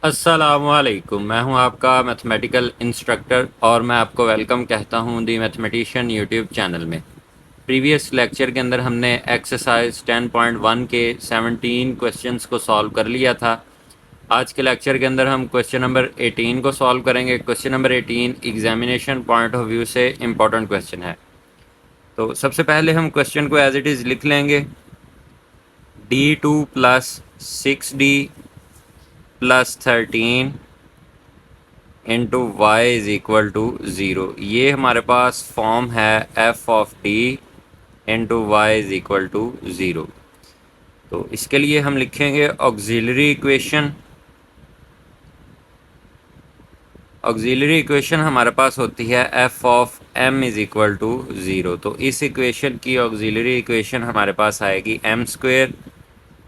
अस्सलामुअलैकुम। मैं हूं आपका मैथमेटिकल इंस्ट्रक्टर और मैं आपको वेलकम कहता हूं दी मैथमेटिशियन यूट्यूब चैनल में। प्रीवियस लेक्चर के अंदर हमने एक्सरसाइज 10.1 के 17 क्वेश्चंस को सॉल्व कर लिया था। आज के लेक्चर के अंदर हम क्वेश्चन नंबर 18 को सॉल्व करेंगे। Question number 18 examination point of view से इम्पोर्टेंट क्वेश्चन है। तो सबसे पहले हम क्वेश्चन को एज इट इज़ लिख लेंगे। D2 plus 6D plus 13 into Y is equal to zero. ये हमारे पास फॉर्म है F of D into Y is equal to zero. तो इसके लिए हम लिखेंगे ऑक्सिलरी इक्वेशन। ऑक्सिलरी इक्वेशन हमारे पास होती है F of M is equal to zero. तो इस इक्वेशन की ऑक्सिलरी इक्वेशन हमारे पास आएगी M square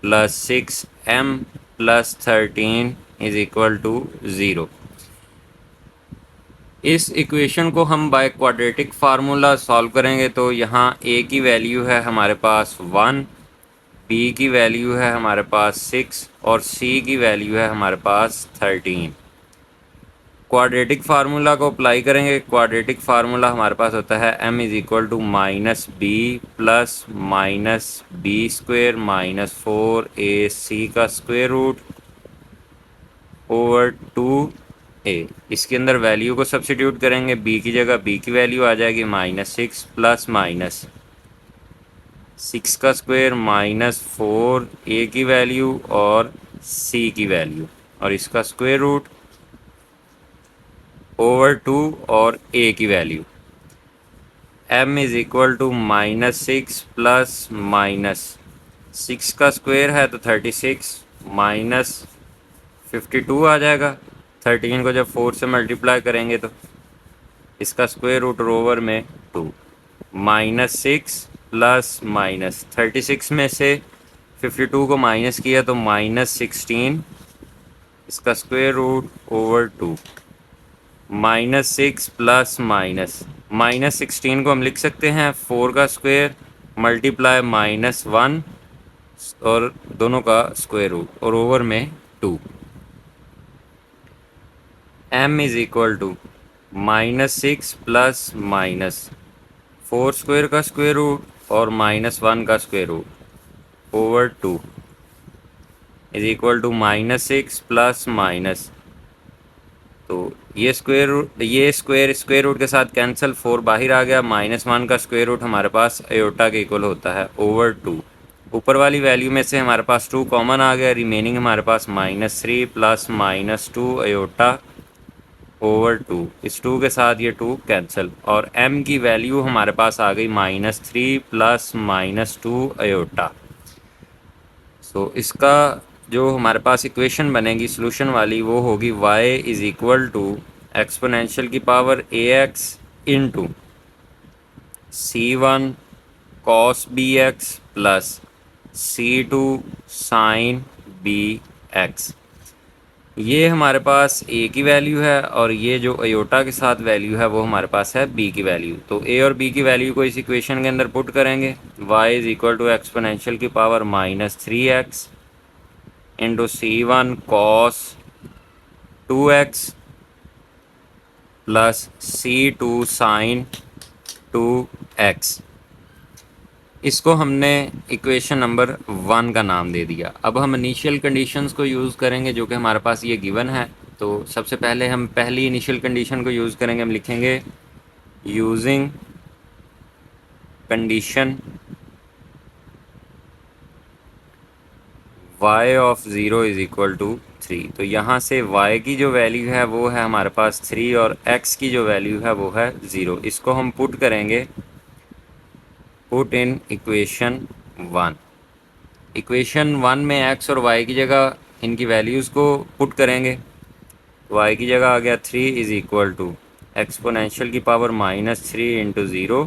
plus 6m plus 13 is equal to zero. इस इक्वेशन को हम बाय क्वाड्रेटिक फार्मूला सॉल्व करेंगे। तो यहाँ a की वैल्यू है हमारे पास 1, b की वैल्यू है हमारे पास 6 और c की वैल्यू है हमारे पास 13। क्वाड्रेटिक फार्मूला को अप्लाई करेंगे। क्वाड्रेटिक फार्मूला हमारे पास होता है m is equal to minus B plus minus B square minus 4ac का स्क्वेयर रूट ओवर 2a। इसके अंदर वैल्यू को सब्स्टिट्यूट करेंगे। b की जगह b की वैल्यू आ जाएगी -6 प्लस माइनस 6 का स्क्वायर माइनस 4a की वैल्यू और c की वैल्यू और इसका स्क्वायर रूट ओवर 2 और a की value. m is equal to -6 plus minus 6 का स्क्वायर है तो 36 माइनस 52 आ जाएगा। 13 को जब 4 से मल्टीप्लाई करेंगे तो इसका स्क्वायर रूट ओवर में 2 -6 प्लस माइनस 36 में से 52 को माइनस किया तो -16 इसका स्क्वायर रूट ओवर 2 -6 प्लस -16 को हम लिख सकते हैं 4 का स्क्वायर मल्टीप्लाई -1 और दोनों का स्क्वायर रूट और ओवर में 2। m is equal to -6 plus -4 square का स्क्वायर रूट और -1 का square root over 2 is equal to -6 plus minus. तो ये स्क्वायर रूट के साथ कैंसिल 4 बाहर आ गया। -1 का स्क्वायर रूट हमारे पास अयोटा के इक्वल होता है ओवर 2। ऊपर वाली वैल्यू में से हमारे पास 2 कॉमन आ गया। रिमेनिंग हमारे पास -3 प्लस -2 अयोटा ओवर 2। इस 2 के साथ ये 2 कैंसिल और m की वैल्यू हमारे पास आ गई -3 प्लस -2 अयोटा। सो इसका जो हमारे पास इक्वेशन बनेगी सोल्यूशन वाली वो होगी y is equal to exponential की power ax into c1 cos bx plus c2 sin bx। ये हमारे पास a की वैल्यू है और ये जो अयोटा के साथ वैल्यू है वो हमारे पास है b की वैल्यू। तो a और b की वैल्यू को इस इक्वेशन के अंदर पुट करेंगे। y is equal to exponential की power -3x into c1 cos 2x plus c2 sin 2x। इसको हमने इक्वेशन नंबर 1 का नाम दे दिया। अब हम इनिशियल कंडीशंस को यूज़ करेंगे जो कि हमारे पास ये गिवन है। तो सबसे पहले हम पहली इनिशियल कंडीशन को यूज़ करेंगे। हम लिखेंगे using condition y of 0 is equal to 3। तो यहाँ से y की जो वैल्यू है वो है हमारे पास 3 और x की जो वैल्यू है वो है 0। इसको हम पुट करेंगे पुट इन इक्वेशन 1। इक्वेशन 1 में x और y की जगह इनकी वैल्यूज़ को पुट करेंगे। y की जगह आ गया 3 इज़ इक्वल टू एक्सपोनेंशियल की power -3 into 0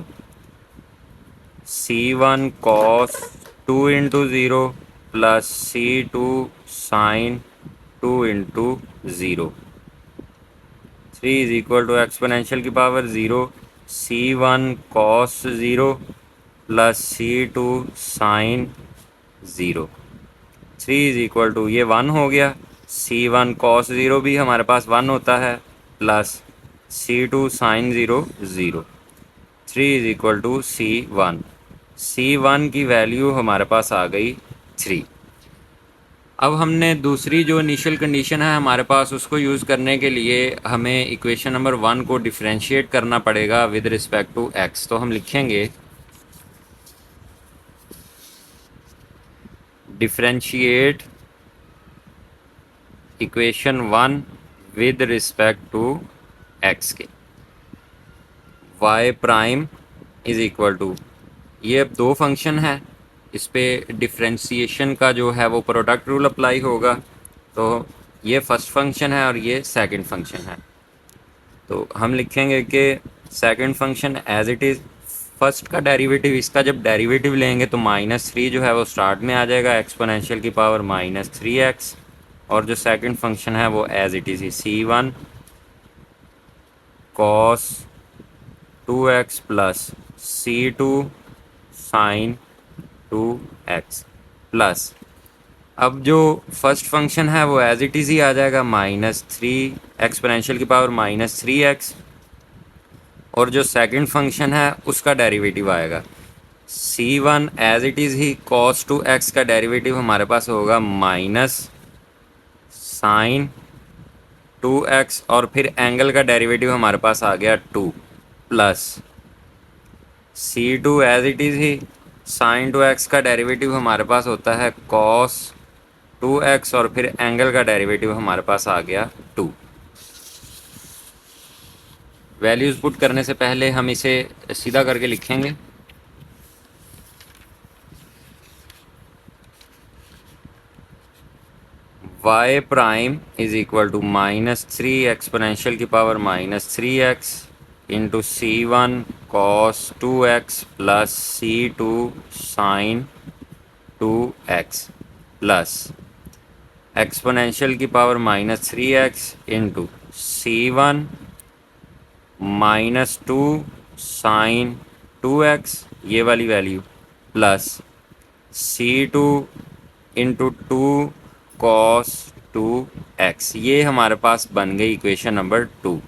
c1 cos 2 into 0 plus c2 sin 2 into 0। 3 is equal to exponential की power 0 c1 cos 0 plus c2 sin 0। 3 is equal to ये 1 हो गया। C1 कॉस ज़ीरो भी हमारे पास 1 होता है, plus C2 sine zero 0। 3 is equal to C1। C1 की value हमारे पास आ गई 3। अब हमने दूसरी जो इनिशियल कंडीशन है हमारे पास, उसको यूज़ करने के लिए हमें इक्वेशन नंबर 1 को डिफरेंशिएट करना पड़ेगा विद रिस्पेक्ट टू x। तो हम लिखेंगे differentiate equation 1 with respect to x के। y prime is equal to, ये अब दो फंक्शन है, इस पे डिफ्रेंशिएशन का जो है वो प्रोडक्ट रूल अप्लाई होगा। तो ये फर्स्ट फंक्शन है और ये सेकंड फंक्शन है। तो हम लिखेंगे कि second function as it is, first का डेरिवेटिव, इसका जब डेरिवेटिव लेंगे तो -3 जो है वो स्टार्ट में आ जाएगा, एक्सपोनेंशियल की पावर -3x। और जो सेकंड फंक्शन है वो एज इट इज़ ही C1 cos 2x plus C2 sine 2x plus, अब जो फर्स्ट फंक्शन है वो एज इट इज़ ही आ जाएगा -3 एक्सपोनेंशियल की पावर -3x। और जो सेकंड फंक्शन है उसका डेरिवेटिव आएगा C1 एज इट इज़ ही cos 2x का डेरिवेटिव हमारे पास होगा माइनस साइन 2x, और फिर एंगल का डेरिवेटिव हमारे पास आ गया 2, plus C2 as it is ही साइन 2x का डेरिवेटिव हमारे पास होता है cos 2x, और फिर एंगल का डेरिवेटिव हमारे पास आ गया 2। वैल्यूज़ पुट करने से पहले हम इसे सीधा करके लिखेंगे। y prime is equal to -3 exponential की power -3x into C1 cos 2x plus C2 sine 2x plus exponential की power -3x into C1 -2 sine 2x, ये वाली value, plus C2 into 2 cos 2x। ये हमारे पास बन गई इक्वेशन नंबर 2।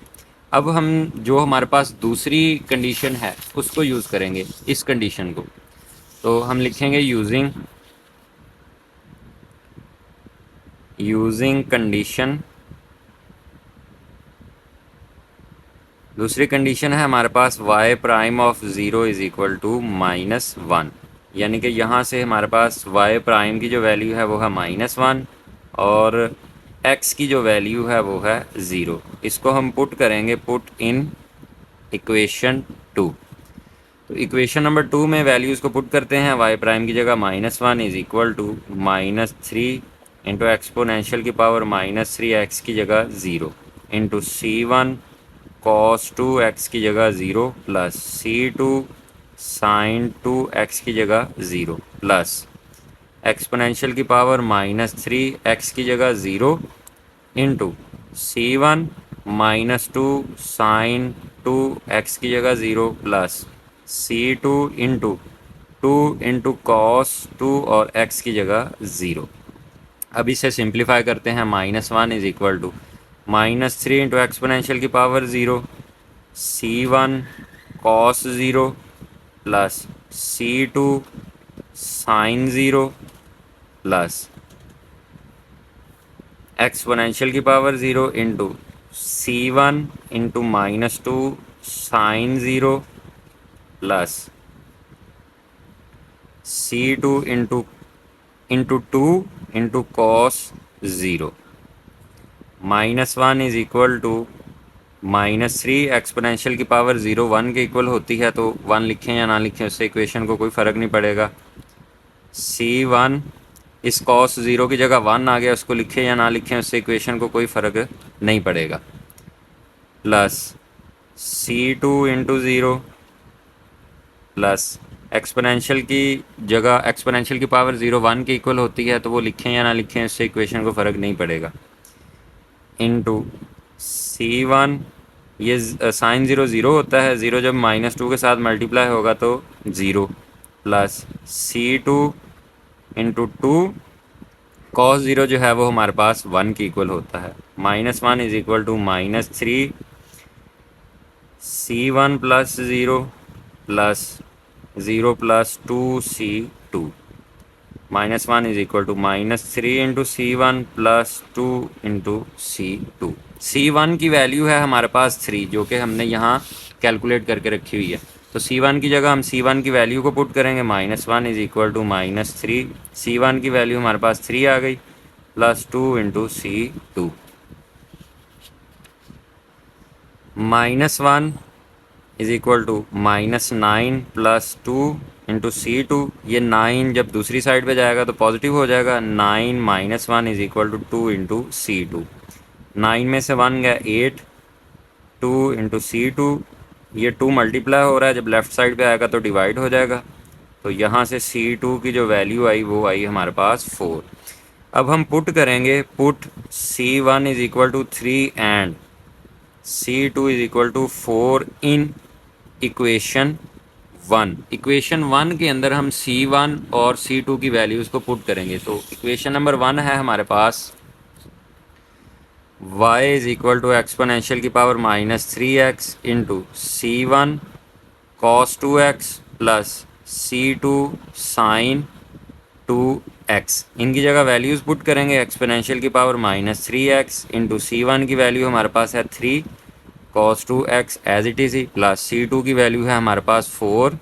अब हम जो हमारे पास दूसरी कंडीशन है उसको यूज़ करेंगे, इस कंडीशन को। तो हम लिखेंगे यूजिंग कंडीशन, दूसरी कंडीशन है हमारे पास y prime of 0 is equal to -1, यानी कि यहाँ से हमारे पास y प्राइम की जो वैल्यू है वो है -1 और x की जो वैल्यू है वो है 0। इसको हम पुट करेंगे, पुट इन इक्वेशन 2। तो इक्वेशन नंबर 2 में वैल्यूज़ को पुट करते हैं। y प्राइम की जगह -1 is equal to -3 into exponential की पावर -3x की जगह 0 इंटू C1 cos 2x की जगह 0 प्लस C2 साइन 2x की जगह 0 प्लस एक्सपोनेंशियल की पावर -3x की जगह 0 इंटू C1 -2 साइन 2x की जगह 0 plus C2 into 2 into cos 2 और x की जगह 0। अब इसे सिंप्लीफाई करते हैं। -1 is equal to -3 into exponential की power 0 C1 cos 0 plus C2 sine 0 plus exponential की power 0 into C1 into -2 sine 0 plus C2 into 2 into cos 0। -1 is equal to -3 exponential की पावर 0 1 के इक्वल होती है, तो 1 लिखें या ना लिखें उससे इक्वेशन को कोई फ़र्क नहीं पड़ेगा। C1 इस cos 0 की जगह 1 आ गया, उसको लिखें या ना लिखें उससे इक्वेशन को कोई फ़र्क नहीं पड़ेगा। Plus C2 into 0 plus exponential की जगह, एक्सपोनेंशियल की पावर 0 1 के इक्वल होती है, तो वो लिखें या ना लिखें उससे इक्वेशन को फ़र्क नहीं पड़ेगा, इंटू C1, ये साइन 0 0 होता है, 0 जब -2 के साथ मल्टीप्लाई होगा तो 0 प्लस C2 इंटू 2 cos 0 जो है वो हमारे पास 1 के इक्वल होता है। -1 is equal to -3 C1 plus 0 plus 0 plus 2C2। -1 is equal to -3 into C1 plus 2 into C2। C1 की वैल्यू है हमारे पास 3, जो कि हमने यहाँ कैलकुलेट करके रखी हुई है। तो C1 की जगह हम C1 की वैल्यू को पुट करेंगे। -1 इज इक्वल टू -3, C1 की वैल्यू हमारे पास 3 आ गई, plus 2 into C2। -1 is equal to -9 plus 2 into C2। ये 9 जब दूसरी साइड पे जाएगा तो पॉजिटिव हो जाएगा। 9 -1 is equal to 2 into C2। 9 में से 1 गया 8, 2 इंटू C2। ये 2 मल्टीप्लाई हो रहा है, जब लेफ़्ट साइड पे आएगा तो डिवाइड हो जाएगा। तो यहाँ से C2 की जो वैल्यू आई वो आई हमारे पास 4। अब हम पुट करेंगे, put C1 is equal to 3 and C2 is equal to 4 in equation 1। Equation 1 के अंदर हम C1 और C2 की वैल्यूज़ को पुट करेंगे। तो इक्वेशन नंबर 1 है हमारे पास y is equal to exponential की power -3x into C1 cos 2x plus C2 sin 2x। इनकी जगह वैल्यूज़ पुट करेंगे। एक्सपोनेंशियल की पावर -3x इंटू C1 की वैल्यू हमारे पास है 3 cos 2x as it is ही, प्लस C2 की वैल्यू है हमारे पास 4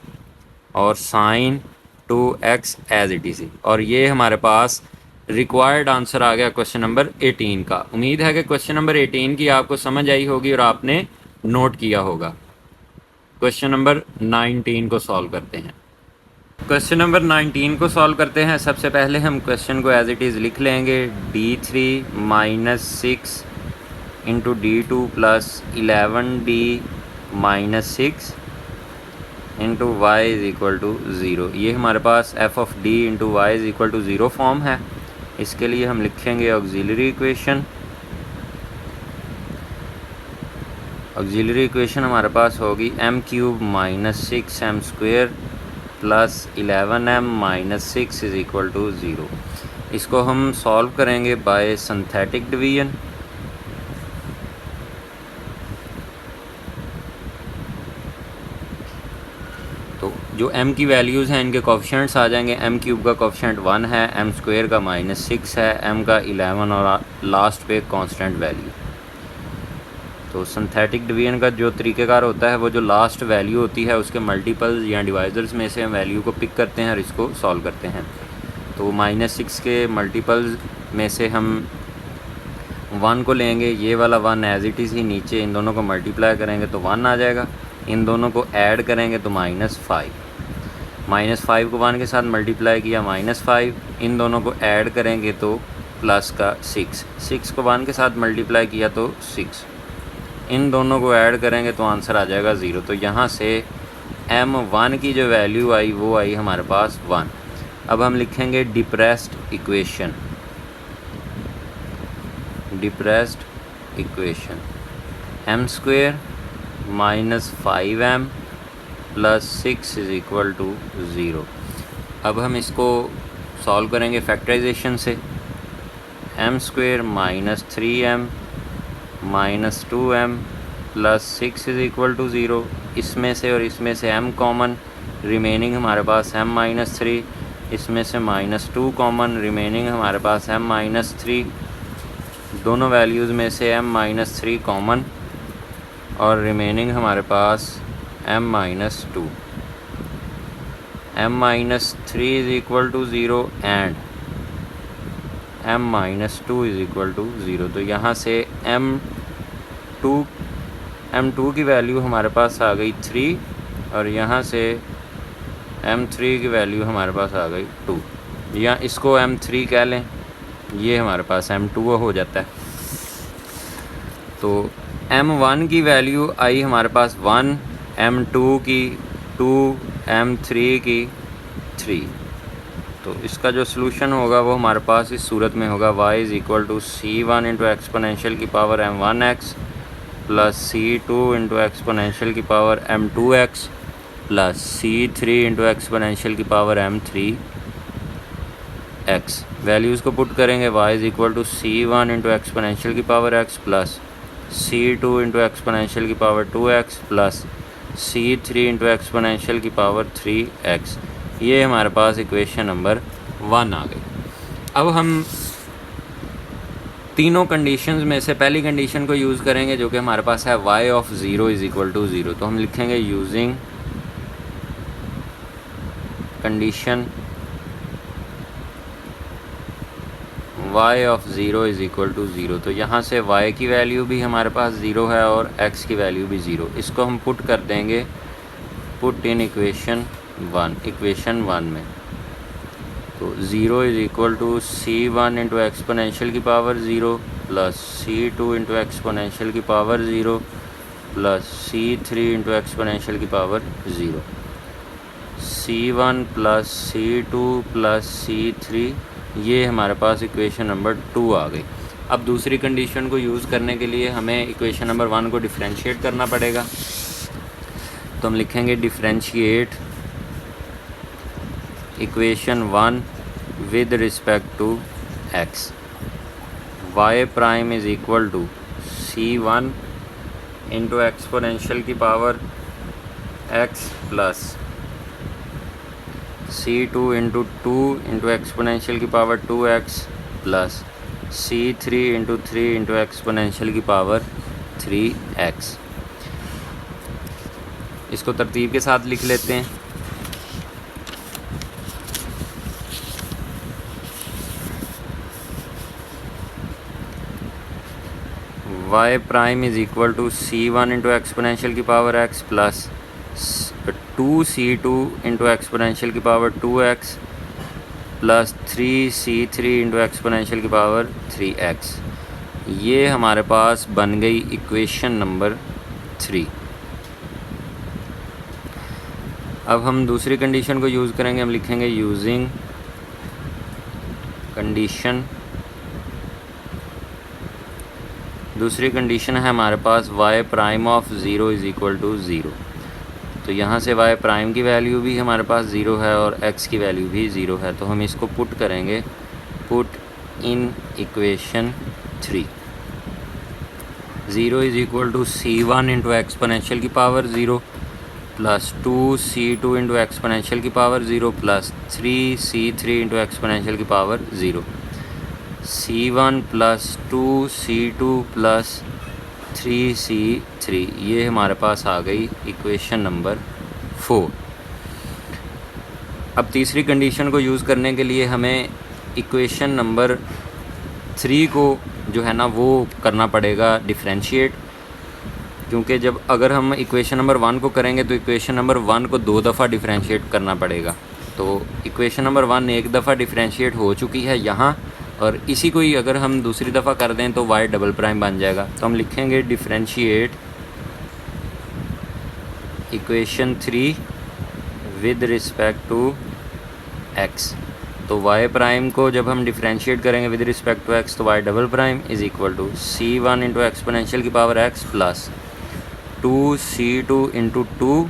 और sin 2x as it is ही। और ये हमारे पास रिक्वायर्ड आंसर आ गया क्वेश्चन नंबर 18 का। उम्मीद है कि क्वेश्चन नंबर 18 की आपको समझ आई होगी और आपने नोट किया होगा। क्वेश्चन नंबर 19 को सॉल्व करते हैं। क्वेश्चन नंबर 19 को सॉल्व करते हैं। सबसे पहले हम क्वेश्चन को एज इट इज़ लिख लेंगे। D3 - 6 into D2 plus 11D - 6 into y is equal to 0। ये हमारे पास f of d into y is equal to 0 form है। इसके लिए हम लिखेंगे ऑक्सिलरी इक्वेशन। ऑक्सिलरी इक्वेशन हमारे पास होगी m³ - 6m² plus 11m - 6 is equal to 0। इसको हम सॉल्व करेंगे बाय सिंथेटिक डिवीजन। तो जो m की वैल्यूज़ हैं इनके कोफिशिएंट्स आ जाएंगे। m³ का कोफिशिएंट 1 है, m² का -6 है, m का 11 और लास्ट पे कांस्टेंट वैल्यू। तो सिंथेटिक डिवीजन का जो तरीक़ेकार होता है वो जो लास्ट वैल्यू होती है उसके मल्टीपल्स या डिवाइज़र्स में से हम वैल्यू को पिक करते हैं और इसको सॉल्व करते हैं। तो -6 के मल्टीपल्स में से हम 1 को लेंगे। ये वाला 1 एज इट इज़ ही नीचे इन दोनों को मल्टीप्लाई करेंगे तो 1 आ जाएगा। इन दोनों को ऐड करेंगे तो -5। -5 को 1 के साथ मल्टीप्लाई किया -5। इन दोनों को ऐड करेंगे तो प्लस का 6। 6 को 1 के साथ मल्टीप्लाई किया तो 6। इन दोनों को ऐड करेंगे तो आंसर आ जाएगा 0। तो यहाँ से m1 की जो वैल्यू आई वो आई हमारे पास 1। अब हम लिखेंगे depressed equation. Depressed equation m² - 5m plus 6 is equal to 0। अब हम इसको सॉल्व करेंगे फैक्टराइजेशन से। m² - 3m - 2m plus 6 is equal to 0। इसमें से और इसमें से m कॉमन, रिमेनिंग हमारे पास m - 3। इसमें से -2 कॉमन, रिमेनिंग हमारे पास m - 3। दोनों वैल्यूज़ में से m - 3 कॉमन और रिमेनिंग हमारे पास m - 2। m - 3 is equal to 0 and m - 2 is equal to 0। तो यहाँ से m2 की वैल्यू हमारे पास आ गई 3 और यहाँ से m3 की वैल्यू हमारे पास आ गई 2। या इसको m3 कह लें, ये हमारे पास m2 हो जाता है। तो m1 की वैल्यू आई हमारे पास 1, m2 की 2, m3 की 3। तो इसका जो सलूशन होगा वो हमारे पास इस सूरत में होगा। y is equal to C1 into exponential की power m1x plus C2 into exponential की power m2x plus C3 into exponential की पावर m3 एक्स। वैल्यूज़ को पुट करेंगे, y is equal to C1 into exponential की power x plus C2 into exponential की power 2x plus C3 into exponential की power 3x। ये हमारे पास equation number 1 आ गई। अब हम तीनों कंडीशंस में से पहली कंडीशन को यूज़ करेंगे जो कि हमारे पास है y of 0 is equal to 0। तो हम लिखेंगे using condition y of 0 is equal to 0। तो यहाँ से y की वैल्यू भी हमारे पास 0 है और x की वैल्यू भी 0। इसको हम पुट कर देंगे, पुट इन इक्वेशन 1 में। तो 0 is equal to C1 into exponential की power 0 plus C2 into exponential की power 0 plus C3 into exponential की power 0। C1 plus C2 plus C3, ये हमारे पास इक्वेशन नंबर 2 आ गई। अब दूसरी कंडीशन को यूज़ करने के लिए हमें इक्वेशन नंबर 1 को डिफरेंशिएट करना पड़ेगा। तो हम लिखेंगे differentiate equation 1 with respect to x। y prime is equal to C1 into exponential की power x plus C2 into 2 into exponential की power 2x plus C3 into 3 into exponential की power 3x। इसको तरतीब के साथ लिख लेते हैं। y prime is equal to C1 into exponential की power x plus 2C2 into exponential की power 2x plus 3C3 into exponential की पावर 3x। ये हमारे पास बन गई इक्वेशन नंबर 3। अब हम दूसरी कंडीशन को यूज़ करेंगे। हम लिखेंगे यूजिंग कंडीशन, दूसरी कंडीशन है हमारे पास y prime of 0 is equal to 0। तो यहाँ से y प्राइम की वैल्यू भी हमारे पास 0 है और x की वैल्यू भी 0 है। तो हम इसको पुट करेंगे, put in equation 3। 0 is equal to C1 into exponential की power 0 plus 2C2 into exponential की power 0 plus 3C3 into exponential की power 0। C1 plus 2C2 plus 3C3, ये हमारे पास आ गई इक्वेशन नंबर 4। अब तीसरी कंडीशन को यूज़ करने के लिए हमें इक्वेशन नंबर 3 को जो है ना वो करना पड़ेगा डिफरेंशिएट, क्योंकि जब अगर हम इक्वेशन नंबर 1 को करेंगे तो इक्वेशन नंबर 1 को 2 दफ़ा डिफरेंशिएट करना पड़ेगा। तो इक्वेशन नंबर 1 एक दफ़ा डिफरेंशिएट हो चुकी है यहाँ, और इसी को ही अगर हम दूसरी दफ़ा कर दें तो y डबल प्राइम बन जाएगा। तो हम लिखेंगे differentiate equation 3 with respect to x। तो y प्राइम को जब हम डिफरेंशिएट करेंगे विद रिस्पेक्ट टू x तो y double prime is equal to C1 into exponential की power x plus 2C2 into 2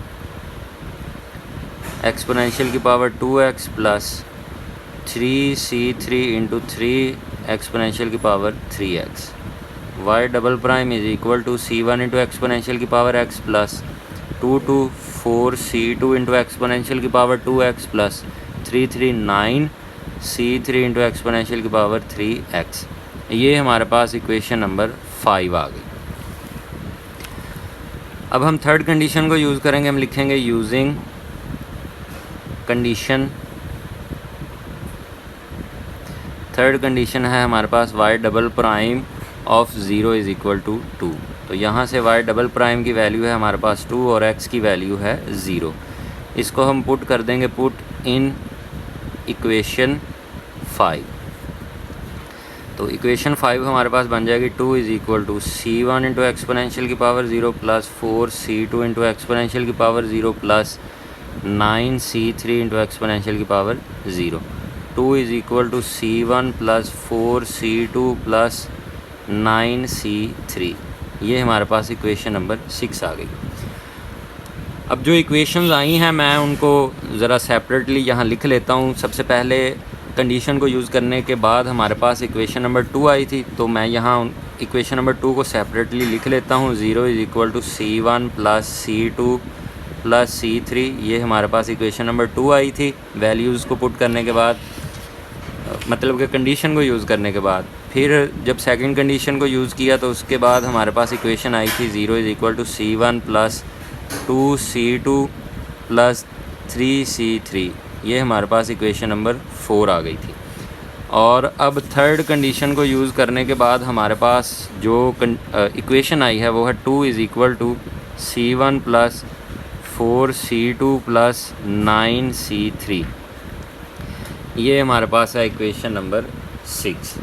exponential की power 2x plus 3C3 into 3 exponential की power 3x। y double prime is equal to C1 into exponential की power x plus 4C2 into exponential की power 2x plus 9C3 into exponential की power 3x। ये हमारे पास equation number 5 आ गई। अब हम third condition को यूज़ करेंगे। हम लिखेंगे यूजिंग कंडीशन, थर्ड कंडीशन है हमारे पास y double prime of 0 is equal to 2। तो यहाँ से y डबल प्राइम की वैल्यू है हमारे पास 2 और x की वैल्यू है 0। इसको हम पुट कर देंगे, पुट इन इक्वेशन 5। तो इक्वेशन 5 हमारे पास बन जाएगी 2 is equal to C1 into exponential की power 0 plus 4C2 into exponential की power 0 plus 9C3 into exponential की power 0। 2 is equal to C1 plus 4C2 plus 9C3। ये हमारे पास इक्वेशन नंबर 6 आ गई। अब जो इक्वेशंस आई हैं मैं उनको ज़रा सेपरेटली यहाँ लिख लेता हूँ। सबसे पहले कंडीशन को यूज़ करने के बाद हमारे पास इक्वेशन नंबर 2 आई थी, तो मैं यहाँ इक्वेशन नंबर 2 को सेपरेटली लिख लेता हूँ। 0 is equal to C1 plus C2 plus C3, ये हमारे पास इक्वेशन नंबर 2 आई थी। वैल्यूज़ को पुट करने के बाद, मतलब कि कंडीशन को यूज़ करने के बाद, फिर जब सेकंड कंडीशन को यूज़ किया तो उसके बाद हमारे पास इक्वेशन आई थी 0 is equal to C1 plus 2C2 plus 3C3, ये हमारे पास इक्वेशन नंबर 4 आ गई थी। और अब थर्ड कंडीशन को यूज़ करने के बाद हमारे पास जो इक्वेशन आई है वो है 2 is equal to C1 plus 4C2 plus 9C3, ये हमारे पास है इक्वेशन नंबर 6।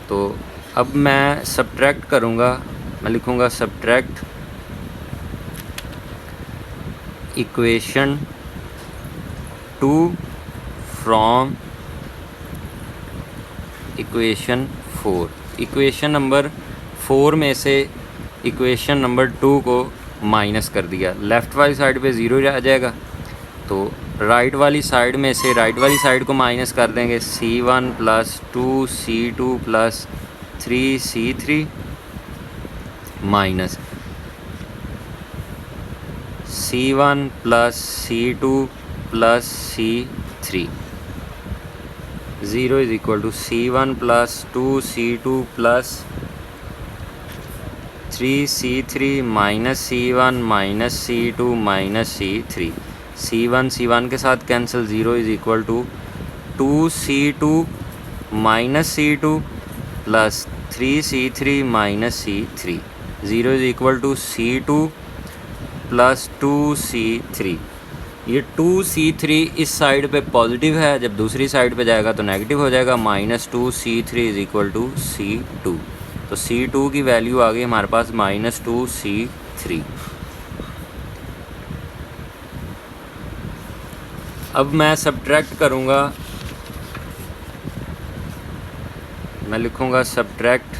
तो अब मैं सब्ट्रैक्ट करूँगा, मैं लिखूँगा subtract equation 2 from equation 4। Equation number 4 में से इक्वेशन नंबर 2 को माइनस कर दिया, लेफ़्ट वाली साइड पे 0 आ जाएगा, तो राइट वाली साइड में से राइट वाली साइड को माइनस कर देंगे। C1 plus 2C2 plus 3C3 minus C1 plus C2 plus C3। 0 is equal to C1 plus 2C2 plus 3C3 minus C1 minus C2 minus C3। C1 C1 के साथ cancel, 0 is equal to 2C2 minus C2 plus 3C3 minus C3। 0 is equal to C2 plus 2C3। ये 2C3 इस side पे positive है, जब दूसरी side पे जाएगा तो नेगेटिव हो जाएगा। Minus 2C3 is equal to C2, तो C2 की वैल्यू आ गई हमारे पास माइनस 2C3। अब मैं सब्ट्रैक्ट करूँगा, मैं लिखूँगा subtract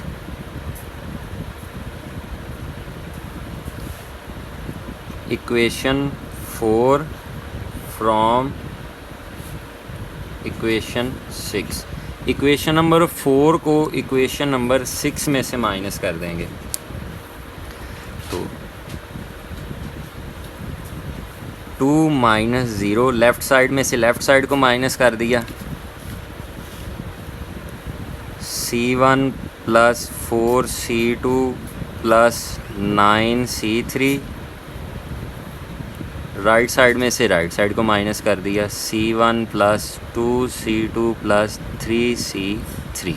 equation 4 from equation 6। Equation number 4 को इक्वेशन नंबर 6 में से माइनस कर देंगे, तो 2 माइनस 0, लेफ़्ट साइड में से लेफ़्ट साइड को माइनस कर दिया। C1 plus 4C2 plus 9C3, right side में से राइट साइड को माइनस कर दिया। C1 plus 2C2 plus 3C3।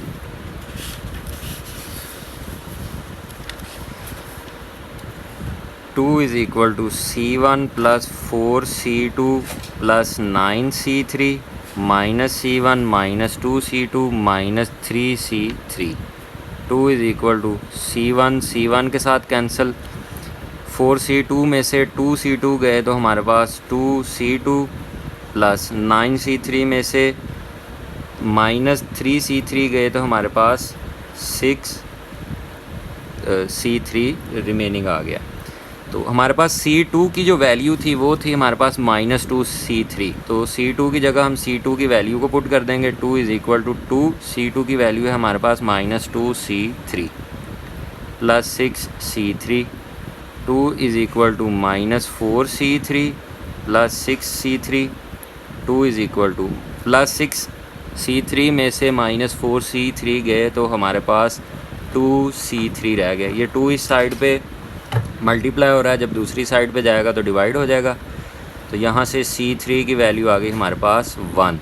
Two is equal to C1 plus 4C2 plus 9C3 minus C1 minus 2C2 minus 3C3। 2 is equal to C1 C1 के साथ cancel, 4C2 में से 2C2 गए तो हमारे पास 2C2 प्लस 9C3 में से minus 3C3 गए तो हमारे पास 6C3 रिमेनिंग आ गया। तो हमारे पास C2 की जो वैल्यू थी वो थी हमारे पास माइनस 2C3, तो C2 की जगह हम C2 की वैल्यू को पुट कर देंगे। 2 इज़ इक्वल टू 2, C2 की वैल्यू है हमारे पास minus 2C3 plus 6C3। 2 is equal to minus 4C3 plus 6C3। 2 is equal to plus 6C3 में से माइनस 4C3 गए तो हमारे पास 2C3 रह गया। ये 2 इस साइड पे मल्टीप्लाई हो रहा है, जब दूसरी साइड पे जाएगा तो डिवाइड हो जाएगा। तो यहाँ से C3 की वैल्यू आ गई हमारे पास 1।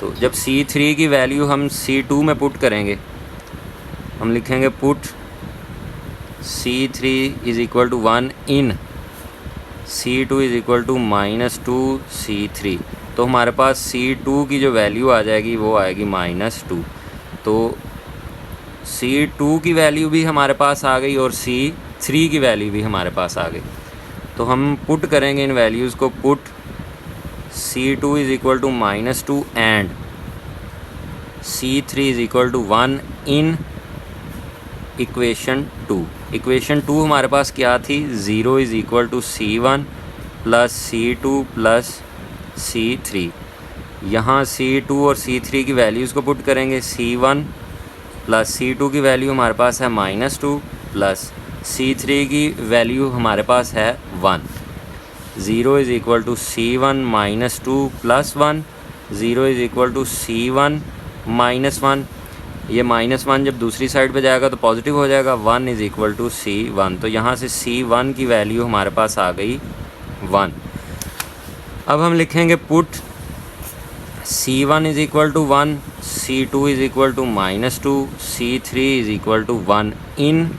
तो जब C3 की वैल्यू हम C2 में पुट करेंगे, हम लिखेंगे put C3 is equal to 1 in C2 is equal to minus 2C3, तो हमारे पास C2 की जो वैल्यू आ जाएगी वो आएगी माइनस 2। तो C2 की वैल्यू भी हमारे पास आ गई और C3 की वैल्यू भी हमारे पास आ गई। तो हम पुट करेंगे इन वैल्यूज़ को, put C2 is equal to minus 2 and C3 is equal to 1 in equation 2। Equation 2 हमारे पास क्या थी, 0 is equal to C1 plus C2 plus C3। यहाँ C2 और C3 की वैल्यूज़ को पुट करेंगे। C1 प्लस C2 की वैल्यू हमारे पास है -2 प्लस C3 की वैल्यू हमारे पास है 1। 0 is equal to C1 -2 plus 1, 0 is equal to C1 -1। ये -1 जब दूसरी साइड पे जाएगा तो पॉजिटिव हो जाएगा। 1 इज़ इक्वल टू C1, तो यहाँ से C1 की वैल्यू हमारे पास आ गई 1। अब हम लिखेंगे put C1 is equal to 1, C2 is equal to -2, C3 is equal to 1 in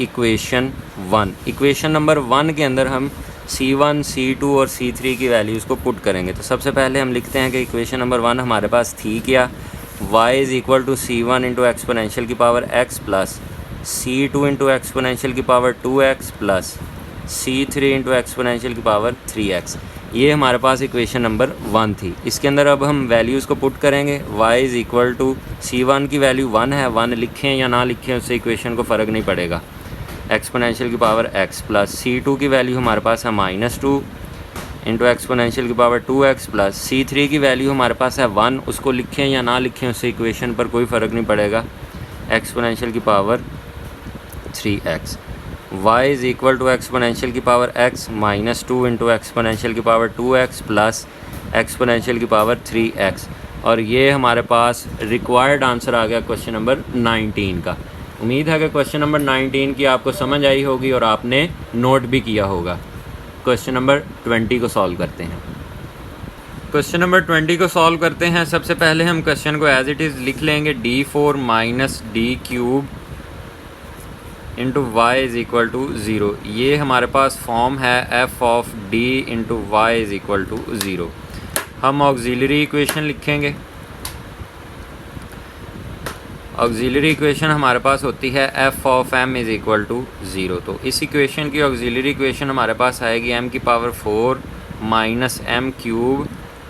equation 1। Equation number 1 के अंदर हम C1, C2 और C3 की वैल्यूज़ को पुट करेंगे। तो सबसे पहले हम लिखते हैं कि इक्वेशन नंबर 1 हमारे पास थी क्या, y is equal to C1 into exponential की power x plus C2 into exponential की power 2x plus C3 into exponential की पावर 3x। ये हमारे पास इक्वेशन नंबर 1 थी। इसके अंदर अब हम वैल्यूज़ को पुट करेंगे। y is equal to C1 की वैल्यू 1 है, 1 लिखें या ना लिखें उससे इक्वेशन को फ़र्क नहीं पड़ेगा, एक्सपोनेंशियल की पावर x प्लस C2 की वैल्यू हमारे पास है -2 इंटू एक्सपोनेंशियल की पावर 2x प्लस C3 की वैल्यू हमारे पास है 1, उसको लिखें या ना लिखें उससे इक्वेशन पर कोई फ़र्क नहीं पड़ेगा, एक्सपोनेंशियल की power 3x। y is equal to exponential की पावर x -2 इंटू एक्सपोनेंशियल की पावर 2x प्लस एक्सपोनेंशियल की पावर 3x। और ये हमारे पास रिक्वायर्ड आंसर आ गया क्वेश्चन नंबर 19 का। उम्मीद है कि क्वेश्चन नंबर 19 की आपको समझ आई होगी और आपने नोट भी किया होगा। क्वेश्चन नंबर 20 को सॉल्व करते हैं। क्वेश्चन नंबर 20 को सॉल्व करते हैं। सबसे पहले हम क्वेश्चन को एज इट इज़ लिख लेंगे, d4 minus d cube into y is equal to 0। ये हमारे पास फॉर्म है f of d into y is equal to 0। हम ऑक्सिलरी इक्वेशन लिखेंगे। ऑक्सिलरी इक्वेशन हमारे पास होती है f of m is equal to 0। तो इस इक्वेशन की ऑक्सिलरी इक्वेशन हमारे पास आएगी m की power 4 minus m cube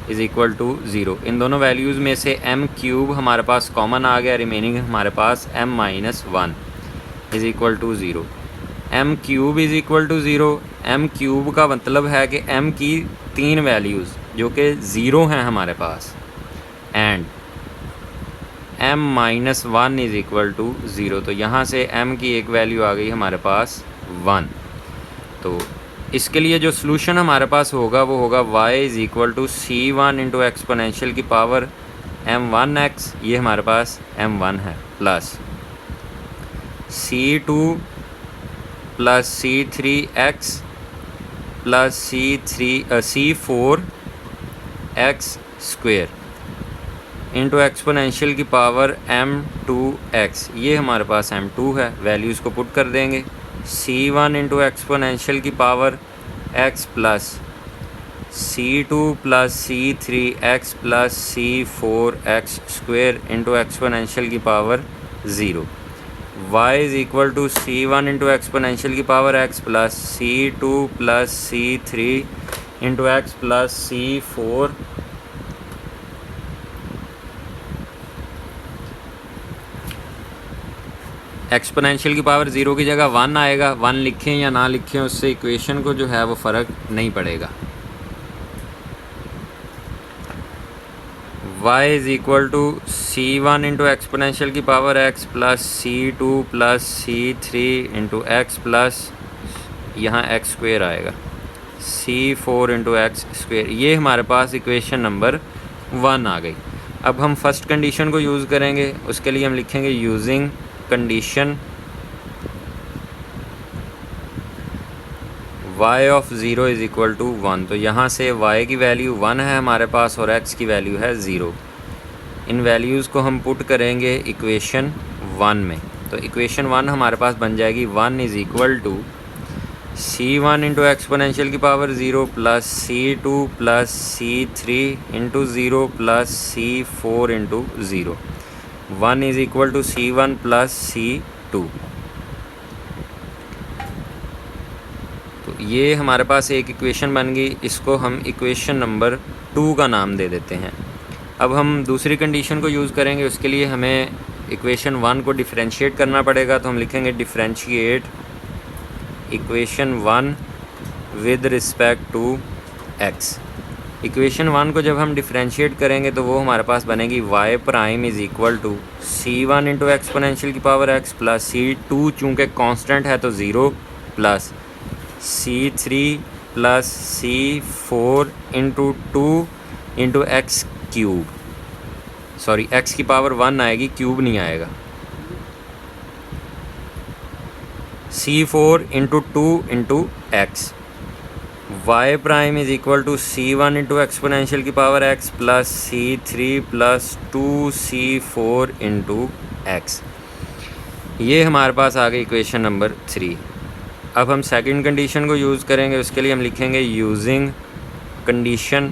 is equal to 0। इन दोनों वैल्यूज़ में से m क्यूब हमारे पास कॉमन आ गया, रिमेनिंग हमारे पास m minus 1 is equal to 0। m cube is equal to 0। m cube का मतलब है कि m की 3 वैल्यूज़ जो कि 0 हैं हमारे पास, and m minus 1 is equal to 0। तो यहाँ से m की एक वैल्यू आ गई हमारे पास 1। तो इसके लिए जो सॉल्यूशन हमारे पास होगा वो होगा y is equal to C1 into exponential की पावर m1x, ये हमारे पास m1 है, plus C2 plus C3x plus C4x square into exponential की पावर m2x, ये हमारे पास m2 है। वैल्यूज़ को पुट कर देंगे। C1 इंटू एक्सपोनेंशियल की power x plus C2 plus C3x plus C4x square into exponential की power 0। y is equal to C1 into exponential की power x plus C2 plus C3 into x plus C4 exponential की power 0 की जगह 1 आएगा। 1 लिखें या ना लिखें उससे इक्वेशन को जो है वो फ़र्क नहीं पड़ेगा। y is equal to C1 into exponential की power x plus C2 plus C3 into x plus यहाँ x स्क्वेयर आएगा C4 इंटू एक्स स्क्वेयर। ये हमारे पास इक्वेशन नंबर 1 आ गई। अब हम फर्स्ट कंडीशन को यूज़ करेंगे। उसके लिए हम लिखेंगे using condition y of 0 is equal to 1। तो यहाँ से y की वैल्यू 1 है हमारे पास और x की वैल्यू है 0। इन वैल्यूज़ को हम पुट करेंगे इक्वेशन 1 में। तो इक्वेशन 1 हमारे पास बन जाएगी 1 is equal to C1 into exponential की power 0 plus C2 plus C3 into 0 plus C4 into 0। 1 is equal to C1 plus C2। तो ये हमारे पास एक इक्वेशन बन गई। इसको हम इक्वेशन नंबर 2 का नाम दे देते हैं। अब हम दूसरी कंडीशन को यूज़ करेंगे। उसके लिए हमें इक्वेशन 1 को डिफरेंशिएट करना पड़ेगा। तो हम लिखेंगे differentiate equation 1 with respect to x। Equation 1 को जब हम डिफ्रेंशिएट करेंगे तो वो हमारे पास बनेगी y prime is equal to c1 into exponential की पावर x प्लस c2 चूँकि कांस्टेंट है तो 0 plus c3 plus c4 into 2 into x cube, sorry x की पावर 1 आएगी, क्यूब नहीं आएगा, c4 into 2 into x. y prime is equal to c1 into exponential की power x plus c3 plus 2c4 into x. ये हमारे पास आ गई equation number 3। अब हम सेकंड कंडीशन को यूज़ करेंगे, उसके लिए हम लिखेंगे using condition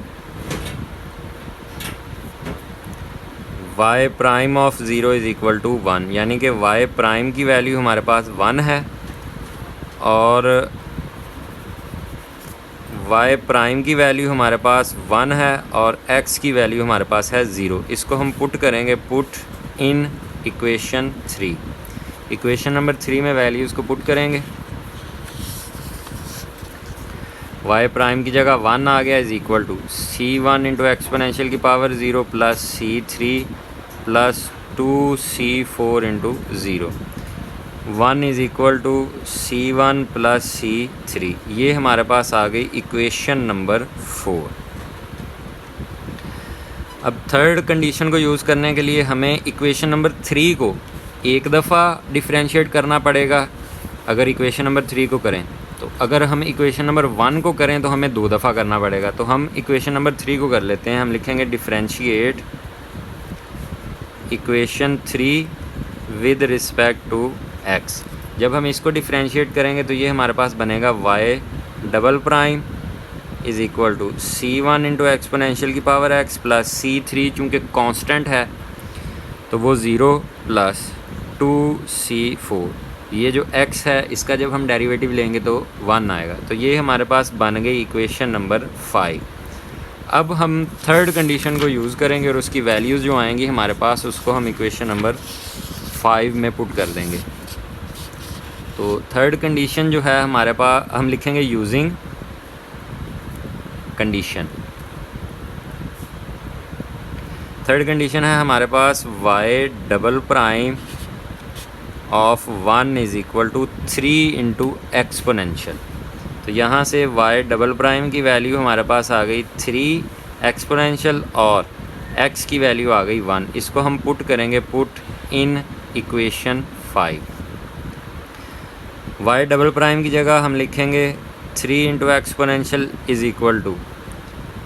y prime of 0 is equal to 1, यानी कि y प्राइम की वैल्यू हमारे पास 1 है और y प्राइम की वैल्यू हमारे पास 1 है और x की वैल्यू हमारे पास है 0। इसको हम पुट करेंगे, put in equation 3। Equation number 3 में वैल्यूज़ को पुट करेंगे। y प्राइम की जगह 1 आ गया is equal to c1 into exponential की power 0 plus c3 plus 2c4 into 0। 1 is equal to c1 plus c3। ये हमारे पास आ गई इक्वेशन नंबर 4। अब थर्ड कंडीशन को यूज़ करने के लिए हमें इक्वेशन नंबर 3 को एक दफ़ा डिफरेंशिएट करना पड़ेगा अगर इक्वेशन नंबर 3 को करें, तो अगर हम इक्वेशन नंबर 1 को करें तो हमें 2 दफ़ा करना पड़ेगा। तो हम इक्वेशन नंबर 3 को कर लेते हैं। हम लिखेंगे differentiate equation 3 with respect to x। जब हम इसको डिफरेंशिएट करेंगे तो ये हमारे पास बनेगा y double prime is equal to c1 into exponential की पावर x प्लस c3 चूँकि कांस्टेंट है तो वो 0 प्लस 2c4। ये जो x है इसका जब हम डेरिवेटिव लेंगे तो 1 आएगा। तो ये हमारे पास बन गई इक्वेशन नंबर 5। अब हम थर्ड कंडीशन को यूज़ करेंगे और उसकी वैल्यूज़ जो आएंगी हमारे पास उसको हम इक्वेशन नंबर 5 में पुट कर देंगे। तो थर्ड कंडीशन जो है हमारे पास, हम लिखेंगे यूजिंग कंडीशन। थर्ड कंडीशन है हमारे पास y double prime of 1 is equal to 3 into exponential. तो यहाँ से y डबल प्राइम की वैल्यू हमारे पास आ गई 3 एक्सपोनेंशियल और x की वैल्यू आ गई 1। इसको हम पुट करेंगे, put in equation 5। y double prime की जगह हम लिखेंगे 3 into exponential is equal to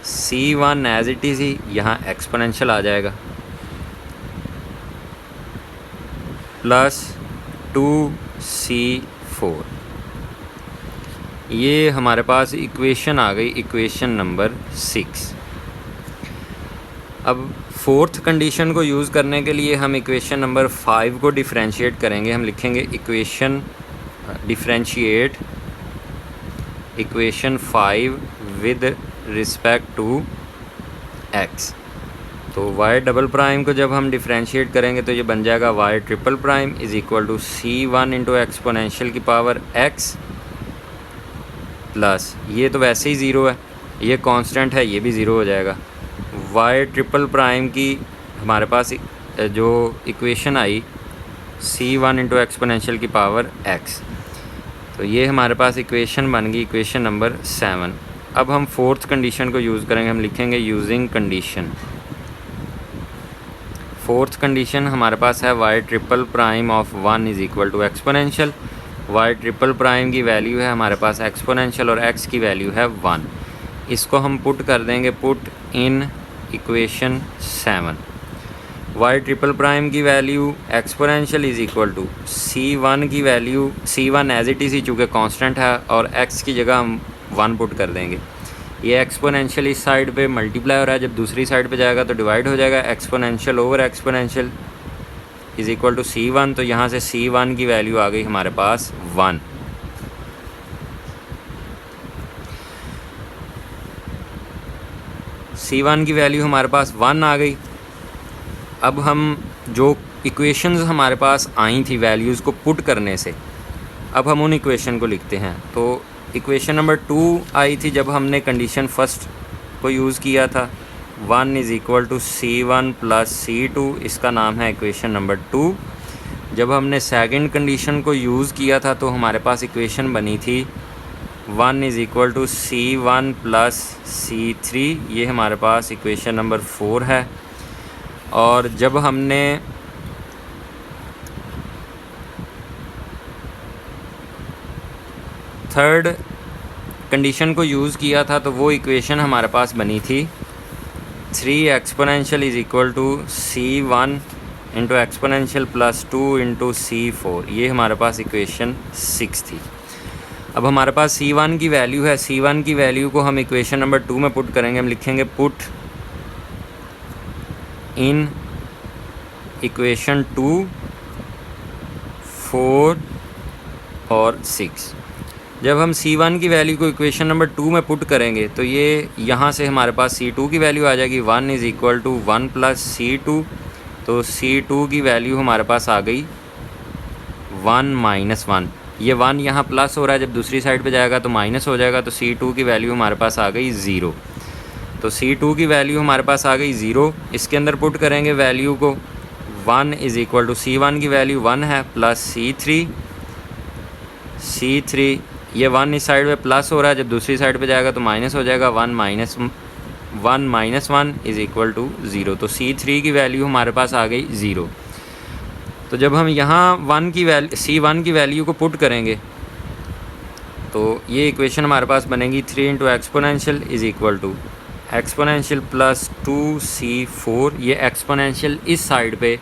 c1 as it is ही, यहाँ एक्सपोनेंशियल आ जाएगा, प्लस 2c4। ये हमारे पास इक्वेशन आ गई, इक्वेशन नंबर 6। अब फोर्थ कंडीशन को यूज़ करने के लिए हम इक्वेशन नंबर 5 को डिफरेंशिएट करेंगे। हम लिखेंगे equation differentiate equation 5 with respect to x। तो y डबल प्राइम को जब हम डिफरेंशिएट करेंगे तो ये बन जाएगा y triple prime is equal to c1 into exponential की पावर x प्लस, ये तो वैसे ही 0 है, ये कांस्टेंट है, ये भी 0 हो जाएगा। y ट्रिपल प्राइम की हमारे पास जो इक्वेशन आई c1 इंटू एक्सपोनेंशियल की पावर x, तो ये हमारे पास इक्वेशन बन गई, इक्वेशन नंबर 7। अब हम फोर्थ कंडीशन को यूज़ करेंगे। हम लिखेंगे यूजिंग कंडीशन। फोर्थ कंडीशन हमारे पास है y triple prime of 1 is equal to exponential. y triple prime की वैल्यू है हमारे पास एक्सपोनेंशियल और x की वैल्यू है 1। इसको हम पुट कर देंगे, put in equation 7। y triple prime की value exponential is equal to c1 की value, c1 as it is ही चूँकि कांस्टेंट है और x की जगह हम 1 पुट कर देंगे। ये एक्सपोनेंशियल इस साइड पे मल्टीप्लाई हो रहा है, जब दूसरी साइड पे जाएगा तो डिवाइड हो जाएगा। Exponential over exponential is equal to c1। तो यहाँ से c1 की वैल्यू आ गई हमारे पास 1। c1 की वैल्यू हमारे पास 1 आ गई। अब हम जो इक्वेशंस हमारे पास आई थी वैल्यूज़ को पुट करने से, अब हम उन इक्वेशन को लिखते हैं। तो इक्वेशन नंबर 2 आई थी जब हमने कंडीशन फर्स्ट को यूज़ किया था, 1 is equal to C1 plus C2, इसका नाम है इक्वेशन नंबर 2। जब हमने सेकंड कंडीशन को यूज़ किया था तो हमारे पास इक्वेशन बनी थी 1 is equal to C1 plus C3, ये हमारे पास इक्वेशन नंबर 4 है। और जब हमने थर्ड कंडीशन को यूज़ किया था तो वो इक्वेशन हमारे पास बनी थी 3 exponential is equal to C1 into exponential plus 2 into C4, ये हमारे पास इक्वेशन 6 थी। अब हमारे पास C1 की वैल्यू है, C1 की वैल्यू को हम इक्वेशन नंबर 2 में पुट करेंगे। हम लिखेंगे पुट इन इक्वेशन 2, 4 और 6। जब हम C1 की वैल्यू को इक्वेशन नंबर 2 में पुट करेंगे तो ये यहाँ से हमारे पास C2 की वैल्यू आ जाएगी 1 is equal to 1 plus C2, तो C2 की वैल्यू हमारे पास आ गई 1 माइनस 1। ये 1 यहाँ प्लस हो रहा है, जब दूसरी साइड पे जाएगा तो माइनस हो जाएगा, तो C2 की वैल्यू हमारे पास आ गई 0। तो C2 की वैल्यू हमारे पास आ गई 0। इसके अंदर पुट करेंगे वैल्यू को, 1 इज़ इक्वल टू C1 की वैल्यू 1 है प्लस C3, ये 1 इस साइड पे प्लस हो रहा है, जब दूसरी साइड पे जाएगा तो माइनस हो जाएगा, 1 माइनस 1 इज़ इक्वल टू 0। तो C3 की वैल्यू हमारे पास आ गई 0। तो जब हम यहाँ C1 की वैल्यू को पुट करेंगे तो ये इक्वेशन हमारे पास बनेगी 3 into exponential is equal to exponential plus 2C4। ये एक्सपोनेंशियल इस साइड पे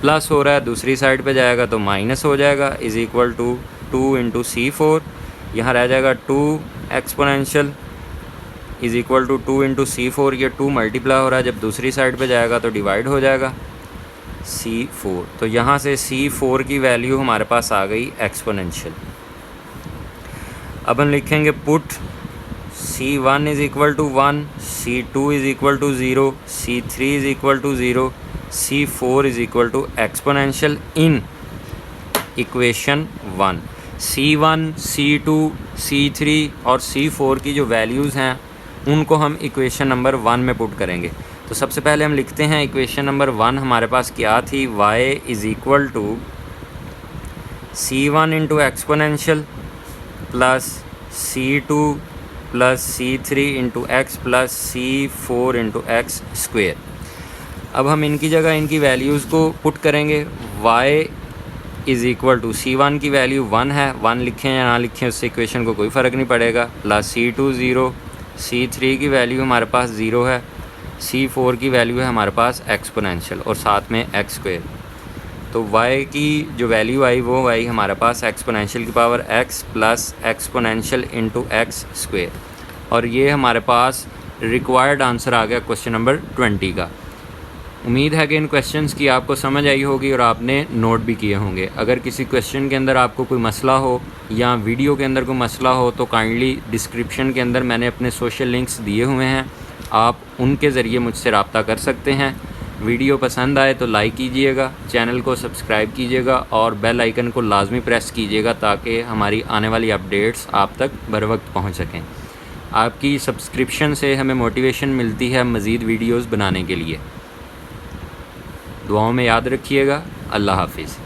प्लस हो रहा है, दूसरी साइड पे जाएगा तो माइनस हो जाएगा, is equal to 2 into C4। यहाँ रह जाएगा 2 exponential is equal to 2 into C4। ये 2 मल्टीप्लाई हो रहा है, जब दूसरी साइड पे जाएगा तो डिवाइड हो जाएगा, C4। तो यहाँ से C4 की वैल्यू हमारे पास आ गई एक्सपोनेंशियल। अब हम लिखेंगे put C1 is equal to 1, C2 is equal to 0, C3 is equal to 0, C4 is equal to exponential in equation 1। C1, C2, C3 और C4 की जो वैल्यूज़ हैं उनको हम इक्वेशन नंबर 1 में पुट करेंगे। तो सबसे पहले हम लिखते हैं इक्वेशन नंबर 1 हमारे पास क्या थी, y is equal to C1 into exponential plus C2 plus C3 into x plus C4 into x square. अब हम इनकी जगह इनकी वैल्यूज़ को पुट करेंगे। y is equal to C1 की वैल्यू 1 है, 1 लिखें या ना लिखें उससे इक्वेशन को कोई फ़र्क नहीं पड़ेगा, प्लस C2 0, C3 की वैल्यू हमारे पास 0 है, C4 की वैल्यू है हमारे पास एक्सपोनेंशियल और साथ में एक्स स्क्वेयर। तो y की जो वैल्यू आई वो आई हमारे पास एक्सपोनेंशियल की power x plus exponential into x square. और ये हमारे पास रिक्वायर्ड आंसर आ गया क्वेश्चन नंबर 20 का। उम्मीद है कि इन क्वेश्चंस की आपको समझ आई होगी और आपने नोट भी किए होंगे। अगर किसी क्वेश्चन के अंदर आपको कोई मसला हो या वीडियो के अंदर कोई मसला हो तो काइंडली डिस्क्रिप्शन के अंदर मैंने अपने सोशल लिंक्स दिए हुए हैं, आप उनके ज़रिए मुझसे रब्ता कर सकते हैं। वीडियो पसंद आए तो लाइक कीजिएगा, चैनल को सब्सक्राइब कीजिएगा और बेल आइकन को लाजमी प्रेस कीजिएगा ताकि हमारी आने वाली अपडेट्स आप तक बर वक्त पहुँच सकें। आपकी सब्सक्रिप्शन से हमें मोटिवेशन मिलती है मज़ीद वीडियोज़ बनाने के लिए। दुआओं में याद रखिएगा। अल्लाह हाफिज़।